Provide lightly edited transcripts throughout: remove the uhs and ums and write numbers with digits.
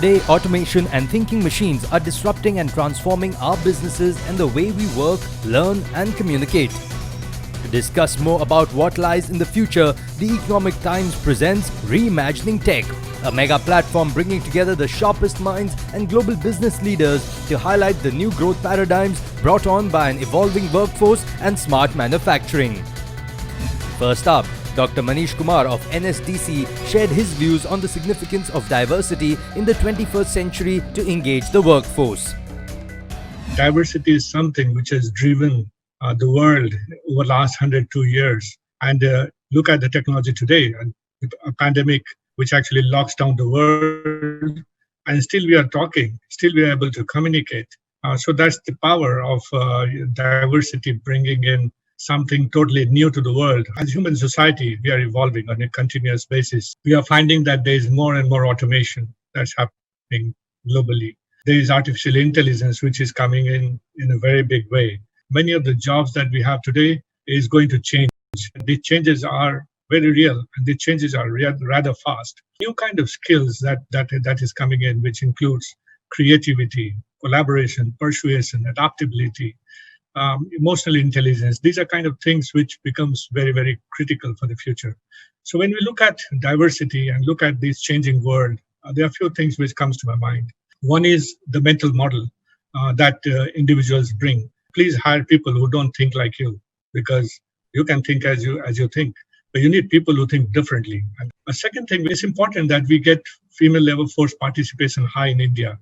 Today, automation and thinking machines are disrupting and transforming our businesses and the way we work, learn, and communicate. To discuss more about what lies in the future, the Economic Times presents Reimagining Tech, a mega platform bringing together the sharpest minds and global business leaders to highlight the new growth paradigms brought on by an evolving workforce and smart manufacturing. First up, Dr. Manish Kumar of NSDC shared his views on the significance of diversity in the 21st century to engage the workforce. Diversity is something which has driven the world over the last 102 years. And look at the technology today, and a pandemic which actually locks down the world, and still we are talking, still we are able to communicate. So that's the power of diversity, bringing in something totally new to the world. As human society, we are evolving on a continuous basis. We are finding that there is more and more automation that's happening globally. There is artificial intelligence, which is coming in a very big way. Many of the jobs that we have today is going to change. The changes are very real, and the changes are rather fast. New kind of skills that is coming in, which includes creativity, collaboration, persuasion, adaptability, emotional intelligence. These are kind of things which becomes very, very critical for the future. So when we look at diversity and look at this changing world, there are a few things which comes to my mind. One is the mental model that individuals bring. Please hire people who don't think like you, because you can think as you think, but you need people who think differently. And a second thing, it's important that we get female labor force participation high in India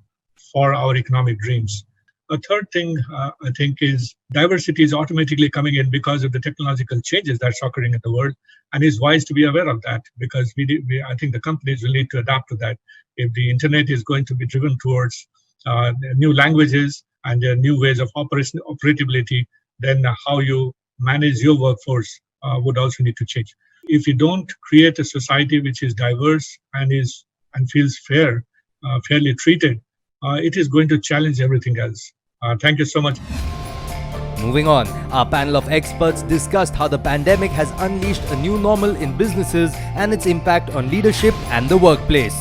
for our economic dreams. A third thing, I think, is diversity is automatically coming in because of the technological changes that's occurring in the world, and it's wise to be aware of that, because I think the companies will need to adapt to that. If the internet is going to be driven towards new languages and new ways of operability, then how you manage your workforce would also need to change. If you don't create a society which is diverse and feels fairly treated, it is going to challenge everything else. Thank you so much. Moving on, our panel of experts discussed how the pandemic has unleashed a new normal in businesses and its impact on leadership and the workplace.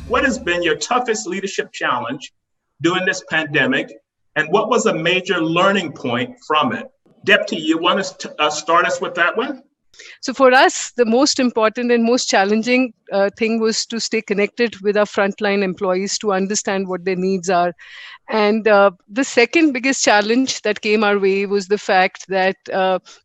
What has been your toughest leadership challenge during this pandemic, and what was a major learning point from it? Deputy, you want to start us with that one? So for us, the most important and most challenging thing was to stay connected with our frontline employees to understand what their needs are. And the second biggest challenge that came our way was the fact that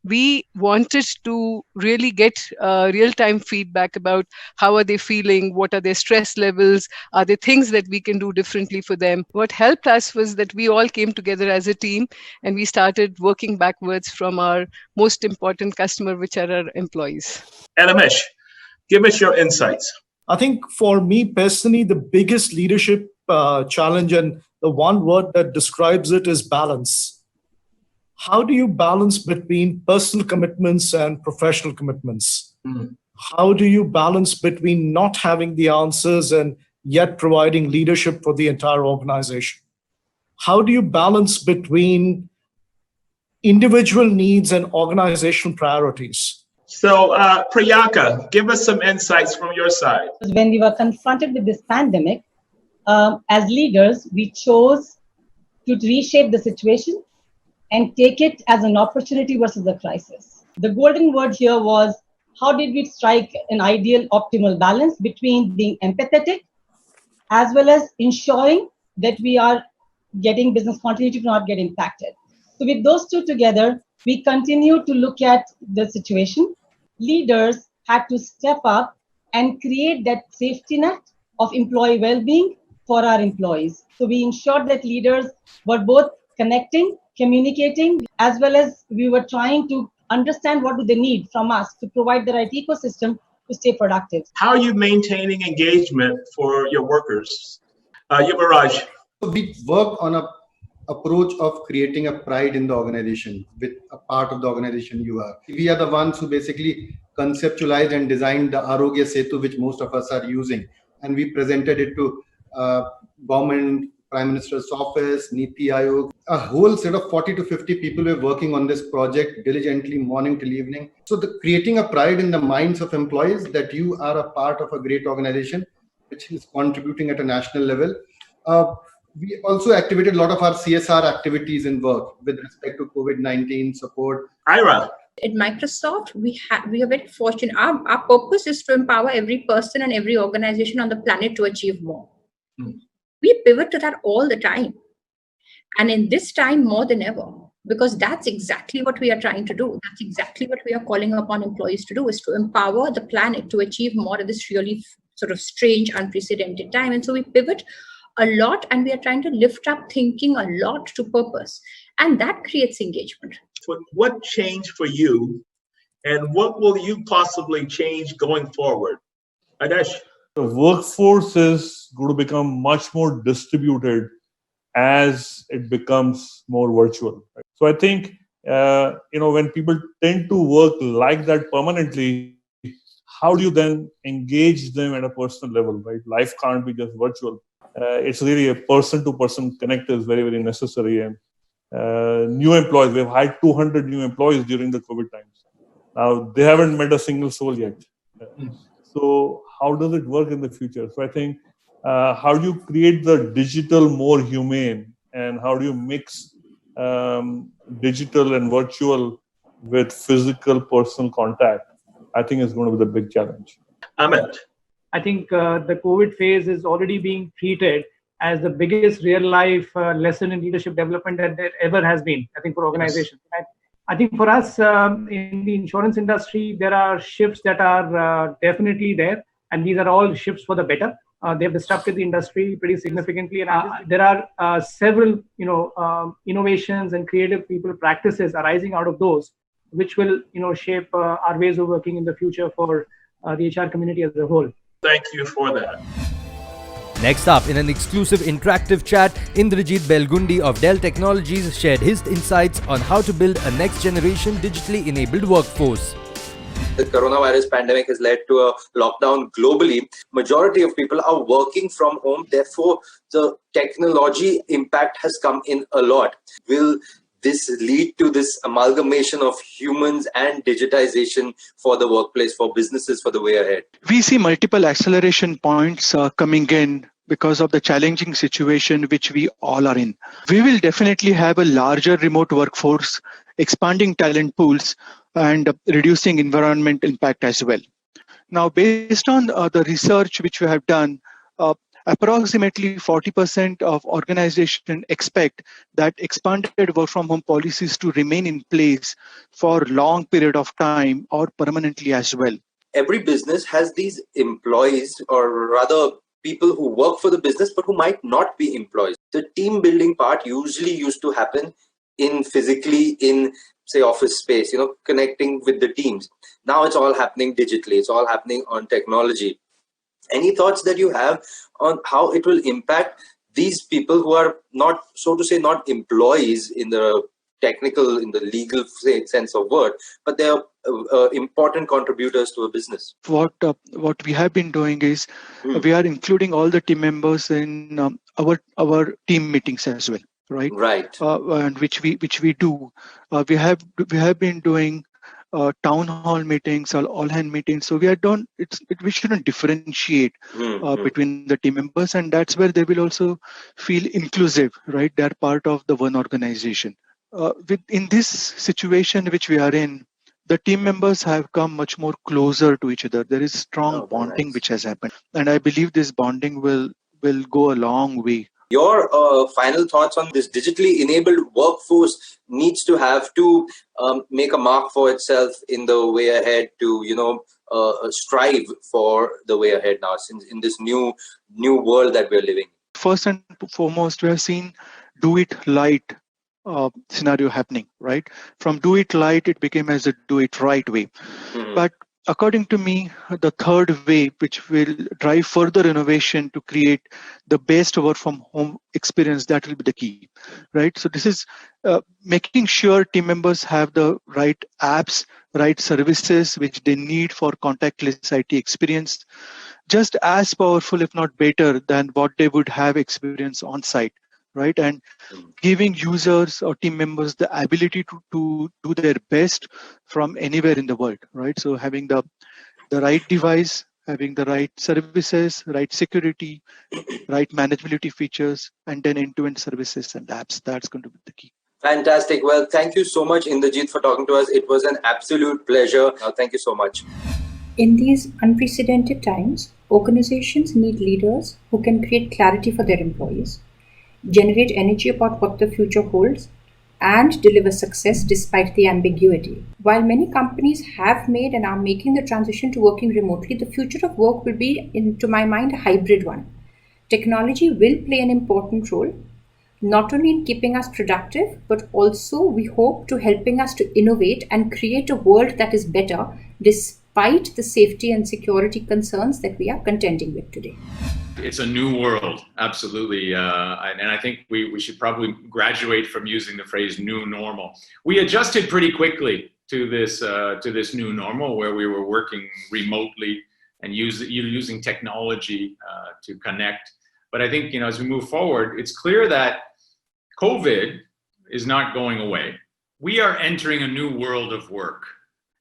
we wanted to really get real-time feedback about how are they feeling, what are their stress levels, are there things that we can do differently for them. What helped us was that we all came together as a team and we started working backwards from our most important customer, which are our employees. Amish, give us your insights. I think for me personally, the biggest leadership challenge, and the one word that describes it, is balance. How do you balance between personal commitments and professional commitments? How do you balance between not having the answers and yet providing leadership for the entire organization? How do you balance between individual needs and organizational priorities? So, Priyanka, give us some insights from your side. When we were confronted with this pandemic, as leaders, we chose to reshape the situation and take it as an opportunity versus a crisis. The golden word here was, how did we strike an ideal optimal balance between being empathetic as well as ensuring that we are getting business continuity to not get impacted. So with those two together, we continue to look at the situation. Leaders had to step up and create that safety net of employee well-being for our employees. So we ensured that leaders were both connecting, communicating, as well as we were trying to understand what do they need from us to provide the right ecosystem to stay productive. How are you maintaining engagement for your workers? Yuvaraj. We work on a approach of creating a pride in the organization with a part of the organization you are. We are the ones who basically conceptualized and designed the Arogya Setu, which most of us are using. And we presented it to government, Prime Minister's office, Niti Aayog. A whole set of 40 to 50 people were working on this project diligently, morning till evening. So creating a pride in the minds of employees that you are a part of a great organization which is contributing at a national level. We also activated a lot of our CSR activities in work with respect to COVID-19 support. Ira. At Microsoft, we are very fortunate. Our purpose is to empower every person and every organization on the planet to achieve more. We pivot to that all the time. And in this time more than ever, because that's exactly what we are trying to do. That's exactly what we are calling upon employees to do, is to empower the planet to achieve more at this really sort of strange, unprecedented time. And so we pivot a lot, and we are trying to lift up thinking a lot to purpose. And that creates engagement. What changed for you, and what will you possibly change going forward? Adesh. The workforce is going to become much more distributed as it becomes more virtual. Right? So I think, when people tend to work like that permanently, how do you then engage them at a personal level, right? Life can't be just virtual. It's really a person-to-person connect is very, very necessary. And new employees, we've hired 200 new employees during the COVID times. Now, they haven't met a single soul yet. So how does it work in the future? So I think, how do you create the digital more humane, and how do you mix digital and virtual with physical personal contact? I think is going to be the big challenge. Amit. I think the COVID phase is already being treated as the biggest real life lesson in leadership development that there ever has been, I think, for organizations. Yes. I think for us in the insurance industry, there are shifts that are definitely there, and these are all shifts for the better. They've disrupted the industry pretty significantly, and there are several, innovations and creative people practices arising out of those, which will, shape our ways of working in the future for the HR community as a whole. Thank you for that. Next up, in an exclusive interactive chat, Indrajit Belgundi of Dell Technologies shared his insights on how to build a next-generation digitally enabled workforce. The coronavirus pandemic has led to a lockdown globally. Majority of people are working from home. Therefore, the technology impact has come in a lot. Will this lead to this amalgamation of humans and digitization for the workplace, for businesses, for the way ahead? We see multiple acceleration points coming in because of the challenging situation which we all are in. We will definitely have a larger remote workforce, expanding talent pools, and reducing environmental impact as well. Now, based on the research which we have done, approximately 40% of organizations expect that expanded work from home policies to remain in place for long period of time or permanently as well. Every business has these employees, or rather people who work for the business but who might not be employees. The team building part usually used to happen physically in, say, office space, connecting with the teams. Now it's all happening digitally. It's all happening on technology. Any thoughts that you have on how it will impact these people who are not, so to say, not employees in the technical, in the legal sense of word, but they are important contributors to a business? What we have been doing is we are including all the team members in our team meetings as well, right? Right. And which we do. We have been doing town hall meetings, all hand meetings. So we shouldn't differentiate between the team members, and that's where they will also feel inclusive, right? They're part of the one organization. In this situation which we are in, the team members have come much more closer to each other. There is strong bonding which has happened, and I believe this bonding will go a long way. Your final thoughts on this digitally enabled workforce needs to have to make a mark for itself in the way ahead, to strive for the way ahead now, since in this new world that we're living. First and foremost, we have seen do it light scenario happening, right? From do it light, it became as a do it right way. But according to me, the third way, which will drive further innovation to create the best work from home experience, that will be the key, right? So this is making sure team members have the right apps, right services which they need for contactless IT experience, just as powerful, if not better, than what they would have experience on site, right? And giving users or team members the ability to do their best from anywhere in the world, right? So having the right device, having the right services, right security, right manageability features, and then end-to-end services and apps. That's going to be the key. Fantastic. Well, thank you so much, Indrajit, for talking to us. It was an absolute pleasure. Thank you so much. In these unprecedented times, organizations need leaders who can create clarity for their employees, generate energy about what the future holds, and deliver success despite the ambiguity. While many companies have made and are making the transition to working remotely, the future of work will be, to my mind, a hybrid one. Technology will play an important role, not only in keeping us productive, but also, we hope, to helping us to innovate and create a world that is better despite the safety and security concerns that we are contending with today. It's a new world, absolutely. And I think we should probably graduate from using the phrase new normal. We adjusted pretty quickly to this new normal, where we were working remotely and using technology to connect. But I think, as we move forward, it's clear that COVID is not going away. We are entering a new world of work.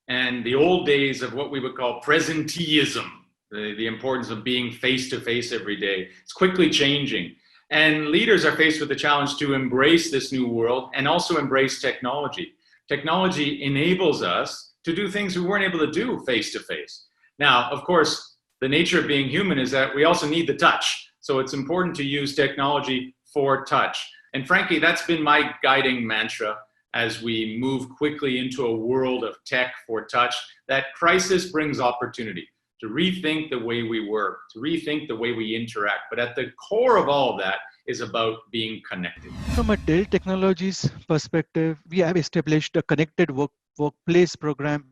And the old days of what we would call presenteeism, the importance of being face-to-face every day, it's quickly changing. And leaders are faced with the challenge to embrace this new world and also embrace technology. Technology enables us to do things we weren't able to do face-to-face. Now, of course, the nature of being human is that we also need the touch. So it's important to use technology for touch. And frankly, that's been my guiding mantra as we move quickly into a world of tech for touch, that crisis brings opportunity to rethink the way we work, to rethink the way we interact. But at the core of all of that is about being connected. From a Dell Technologies perspective, we have established a connected workplace program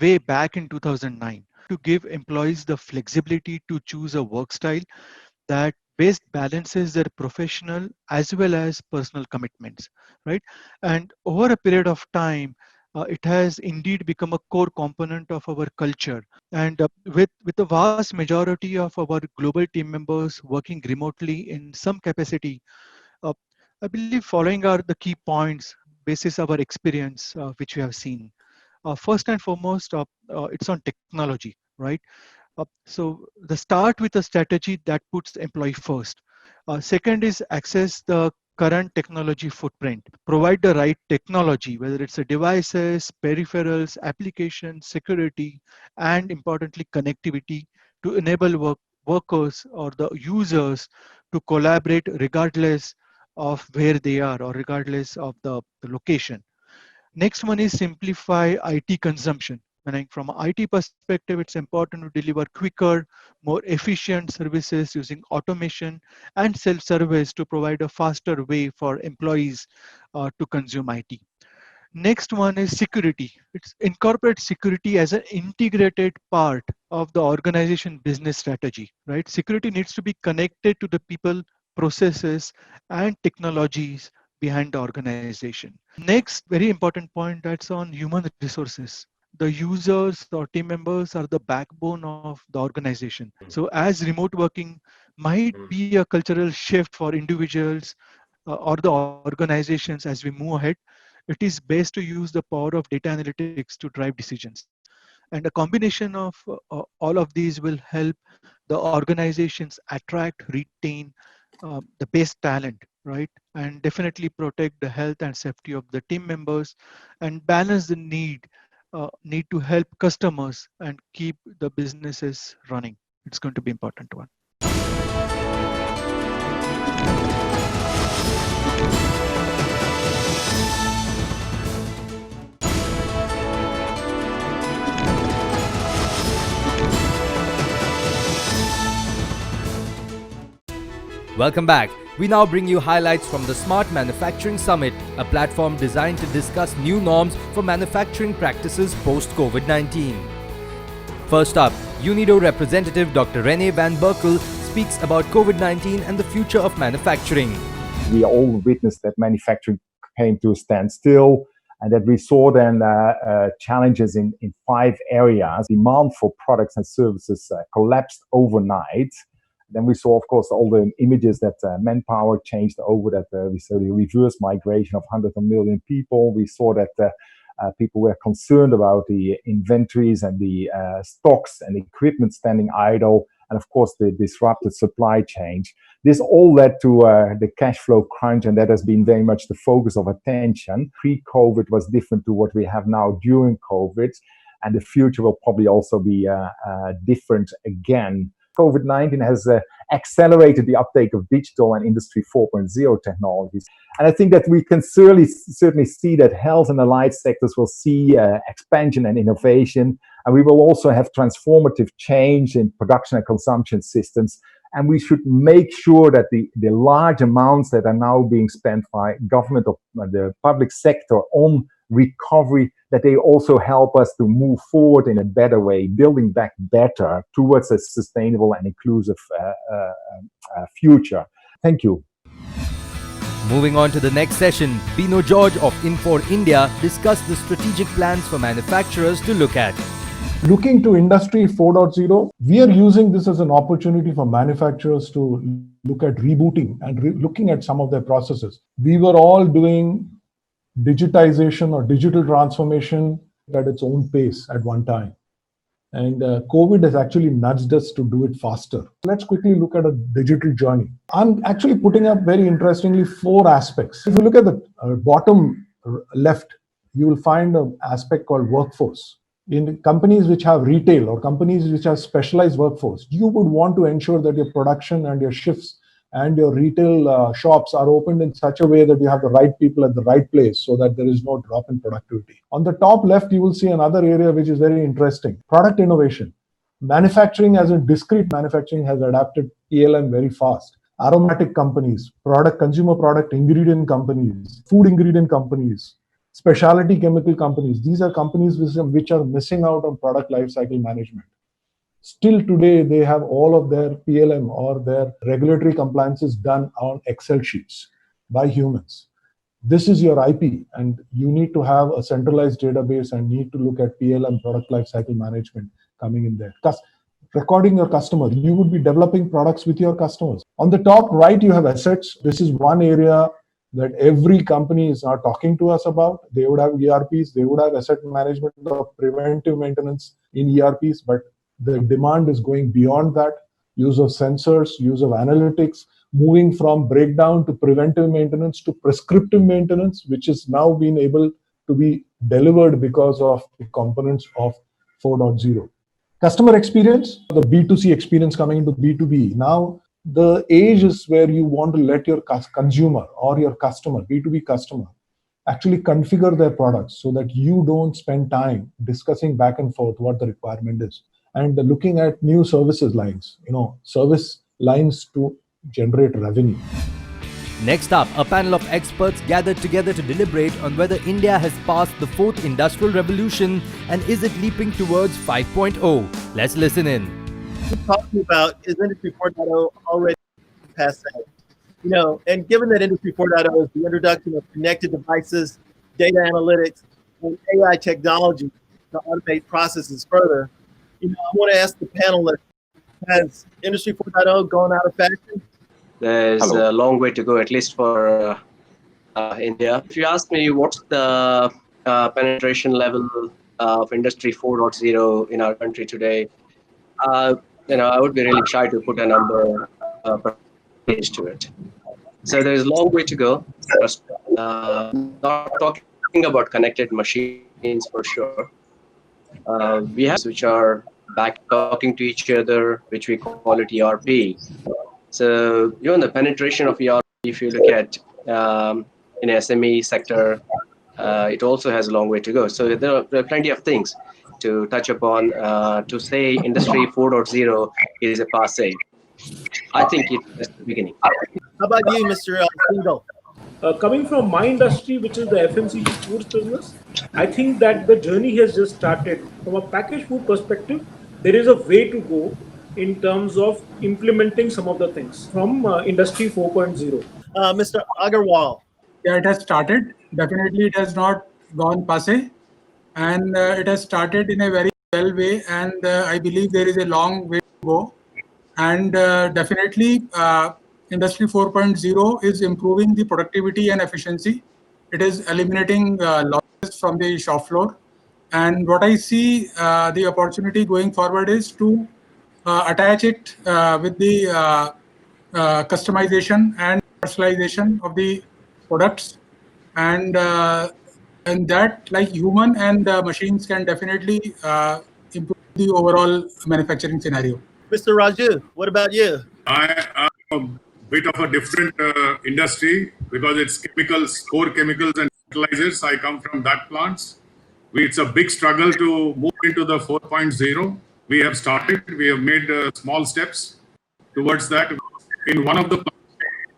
way back in 2009 to give employees the flexibility to choose a work style that best balances their professional as well as personal commitments, right? And over a period of time, it has indeed become a core component of our culture. And with the vast majority of our global team members working remotely in some capacity, uh, I believe following are the key points basis our experience which we have seen. First and foremost, it's on technology, right? So the start with a strategy that puts the employee first. Second is access the current technology footprint. Provide the right technology, whether it's a devices, peripherals, applications, security, and importantly, connectivity to enable workers or the users to collaborate regardless of where they are or regardless of the location. Next one is simplify IT consumption. Meaning from an IT perspective, it's important to deliver quicker, more efficient services using automation and self-service to provide a faster way for employees to consume IT. Next one is security. It's incorporate security as an integrated part of the organization business strategy, right? Security needs to be connected to the people, processes, and technologies behind the organization. Next, very important point, that's on human resources. The users or team members are the backbone of the organization. So as remote working might be a cultural shift for individuals or the organizations as we move ahead, it is best to use the power of data analytics to drive decisions. And a combination of all of these will help the organizations attract, retain the best talent, right? And definitely protect the health and safety of the team members and balance the need to help customers and keep the businesses running. It's going to be important one. Welcome back. We now bring you highlights from the Smart Manufacturing Summit, a platform designed to discuss new norms for manufacturing practices post-COVID-19. First up, UNIDO representative Dr. Rene van Berkel speaks about COVID-19 and the future of manufacturing. We all witnessed that manufacturing came to a standstill and that we saw then challenges in 5 areas. Demand for products and services collapsed overnight. Then we saw, of course, all the images that manpower changed over, that we saw the reverse migration of hundreds of million people. We saw that People were concerned about the inventories and the stocks and equipment standing idle, and of course the disrupted supply chain. This all led to the cash flow crunch, and that has been very much the focus of attention. Pre-COVID was different to what we have now during COVID, and the future will probably also be different again. COVID-19 has accelerated the uptake of digital and Industry 4.0 technologies. And I think that we can certainly see that health and allied sectors will see expansion and innovation. And we will also have transformative change in production and consumption systems. And we should make sure that the large amounts that are now being spent by government or the public sector on recovery, that they also help us to move forward in a better way, building back better towards a sustainable and inclusive future. Thank you. Moving on to the next session, Bino George of Infor India discussed the strategic plans for manufacturers to look at. Looking to Industry 4.0, we are using this as an opportunity for manufacturers to look at rebooting and looking at some of their processes. We were all doing digitization or digital transformation at its own pace at one time. And COVID has actually nudged us to do it faster. Let's quickly look at a digital journey. I'm actually putting up very interestingly 4 aspects. If you look at the bottom left, you will find an aspect called workforce. In companies which have retail or companies which have specialized workforce, you would want to ensure that your production and your shifts and your retail shops are opened in such a way that you have the right people at the right place so that there is no drop in productivity. On the top left, you will see another area which is very interesting, product innovation. Manufacturing, as in discrete manufacturing, has adapted PLM very fast. Aromatic companies, consumer product ingredient companies, food ingredient companies, specialty chemical companies, these are companies which are missing out on product lifecycle management. Still today, they have all of their PLM or their regulatory compliances done on Excel sheets by humans. This is your IP, and you need to have a centralized database and need to look at PLM, product lifecycle management, coming in there. Recording your customer, you would be developing products with your customers. On the top right, you have assets. This is one area that every company is now talking to us about. They would have ERPs, they would have asset management or preventive maintenance in ERPs, but the demand is going beyond that. Use of sensors, use of analytics, moving from breakdown to preventive maintenance to prescriptive maintenance, which is now being able to be delivered because of the components of 4.0. Customer experience, the B2C experience coming into B2B. Now, the age is where you want to let your consumer or your customer, B2B customer, actually configure their products so that you don't spend time discussing back and forth what the requirement is. And looking at new services lines, service lines to generate revenue. Next up, a panel of experts gathered together to deliberate on whether India has passed the 4th industrial revolution and is it leaping towards 5.0. Let's listen in. Talking about is Industry 4.0 already past that? And given that Industry 4.0 is the introduction of connected devices, data analytics, and AI technology to automate processes further, I want to ask the panelists, has Industry 4.0 gone out of fashion? There's a long way to go, at least for India. If you ask me what's the penetration level of Industry 4.0 in our country today, I would be really shy to put a number to it. So there's a long way to go. Not talking about connected machines for sure. We have which are back talking to each other, which we call it ERP. So the penetration of ERP, if you look at in SME sector, it also has a long way to go. So there are plenty of things to touch upon to say Industry 4.0 is a passé. I think it's the beginning. How about you, Mr. Singhal? Coming from my industry, which is the FMCG foods business, I think that the journey has just started. From a packaged food perspective, there is a way to go in terms of implementing some of the things from Industry 4.0. Mr. Agarwal. Yeah, it has started. Definitely, it has not gone passé. And it has started in a very well way. And I believe there is a long way to go. And definitely, Industry 4.0 is improving the productivity and efficiency. It is eliminating loss from the shop floor. And what I see the opportunity going forward is to attach it with the customization and personalization of the products, and that, like human and machines, can definitely improve the overall manufacturing scenario. Mr. Raju, what about you? I am a bit of a different industry because it's chemicals, core chemicals and fertilizers. I come from that plants. It's a big struggle to move into the 4.0. We have started, we have made small steps towards that. In one of the plants,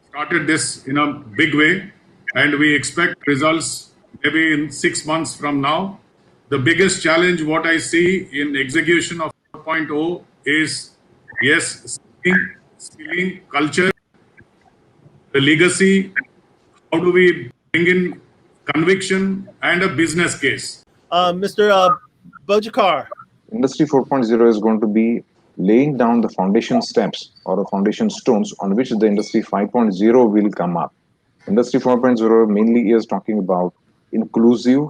started this in a big way, and we expect results maybe in 6 months from now. The biggest challenge, what I see in execution of 4.0 is, yes, skilling, culture, the legacy. How do we bring in conviction and a business case? Mr. Bojakar. Industry 4.0 is going to be laying down the foundation steps or the foundation stones on which the Industry 5.0 will come up. Industry 4.0 mainly is talking about inclusive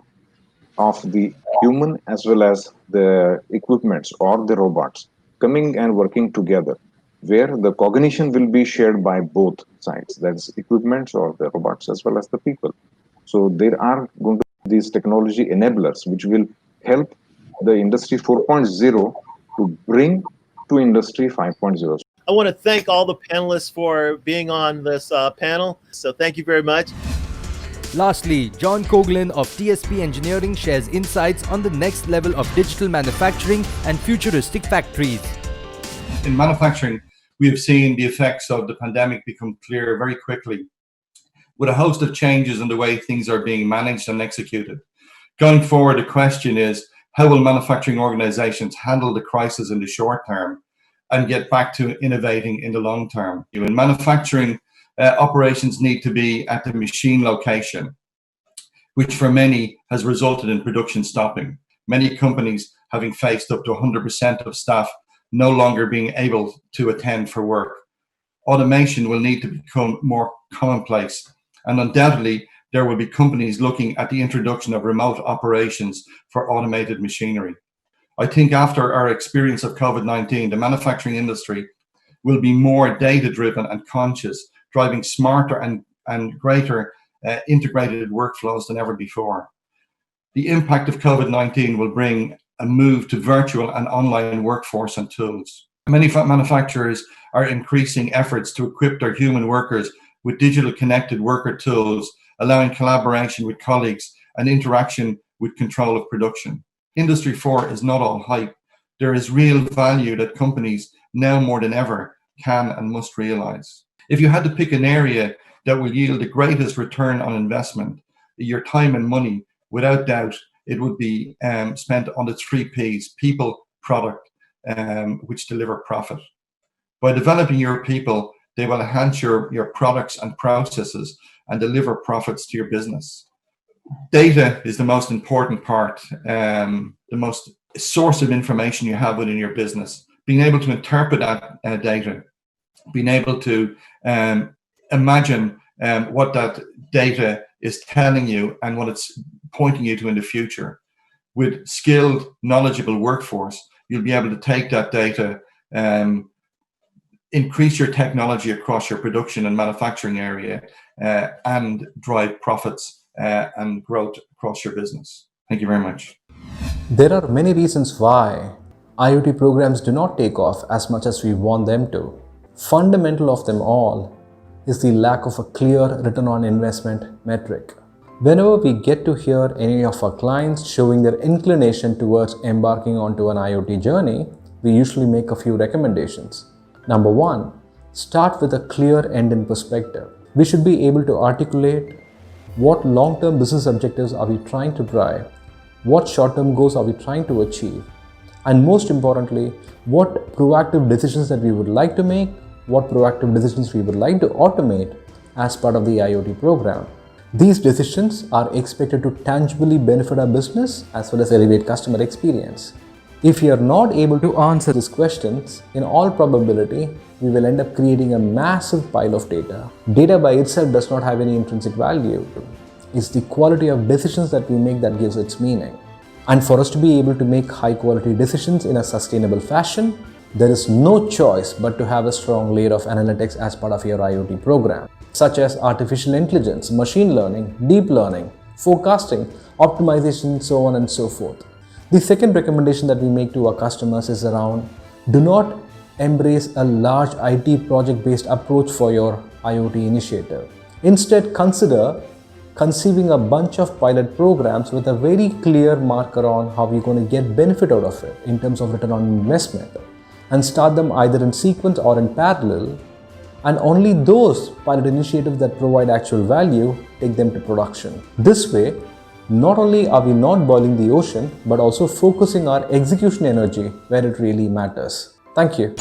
of the human as well as the equipments or the robots coming and working together, where the cognition will be shared by both sides, that's equipments or the robots as well as the people. So there are going to be these technology enablers which will help the Industry 4.0 to bring to Industry 5.0. I want to thank all the panelists for being on this panel. So thank you very much. Lastly, John Coughlin of TSP Engineering shares insights on the next level of digital manufacturing and futuristic factories. In manufacturing, we have seen the effects of the pandemic become clear very quickly, with a host of changes in the way things are being managed and executed. Going forward, the question is, how will manufacturing organizations handle the crisis in the short term and get back to innovating in the long term? In manufacturing, operations need to be at the machine location, which for many has resulted in production stopping. Many companies having faced up to 100% of staff no longer being able to attend for work. Automation will need to become more commonplace, and undoubtedly there will be companies looking at the introduction of remote operations for automated machinery. I think after our experience of COVID-19, the manufacturing industry will be more data-driven and conscious, driving smarter and greater integrated workflows than ever before. The impact of COVID-19 will bring a move to virtual and online workforce and tools. Many manufacturers are increasing efforts to equip their human workers with digital connected worker tools, allowing collaboration with colleagues and interaction with control of production. Industry 4 is not all hype. There is real value that companies now more than ever can and must realize. If you had to pick an area that will yield the greatest return on investment, your time and money, without doubt, it would be spent on the 3 Ps, people, product, which deliver profit. By developing your people, they will enhance your products and processes and deliver profits to your business. Data is the most important part, the most source of information you have within your business. Being able to interpret that data, being able to imagine what that data is telling you and what it's pointing you to in the future. With skilled, knowledgeable workforce, you'll be able to take that data, increase your technology across your production and manufacturing area, and drive profits and growth across your business. Thank you very much. There are many reasons why IoT programs do not take off as much as we want them to. Fundamental of them all is the lack of a clear return on investment metric. Whenever we get to hear any of our clients showing their inclination towards embarking onto an IoT journey, we usually make a few recommendations. Number 1, start with a clear end in perspective. We should be able to articulate what long-term business objectives are we trying to drive, what short-term goals are we trying to achieve, and most importantly, what proactive decisions that we would like to make, what proactive decisions we would like to automate as part of the IoT program. These decisions are expected to tangibly benefit our business as well as elevate customer experience. If we are not able to answer these questions, in all probability, we will end up creating a massive pile of data. Data by itself does not have any intrinsic value. it's the quality of decisions that we make that gives its meaning. And for us to be able to make high quality decisions in a sustainable fashion, there is no choice but to have a strong layer of analytics as part of your IoT program, such as artificial intelligence, machine learning, deep learning, forecasting, optimization, so on and so forth. The second recommendation that we make to our customers is around do not embrace a large IT project-based approach for your IoT initiative. Instead, consider conceiving a bunch of pilot programs with a very clear marker on how you're going to get benefit out of it in terms of return on investment, and start them either in sequence or in parallel, and only those pilot initiatives that provide actual value, take them to production. This way, not only are we not boiling the ocean, but also focusing our execution energy where it really matters. Thank you.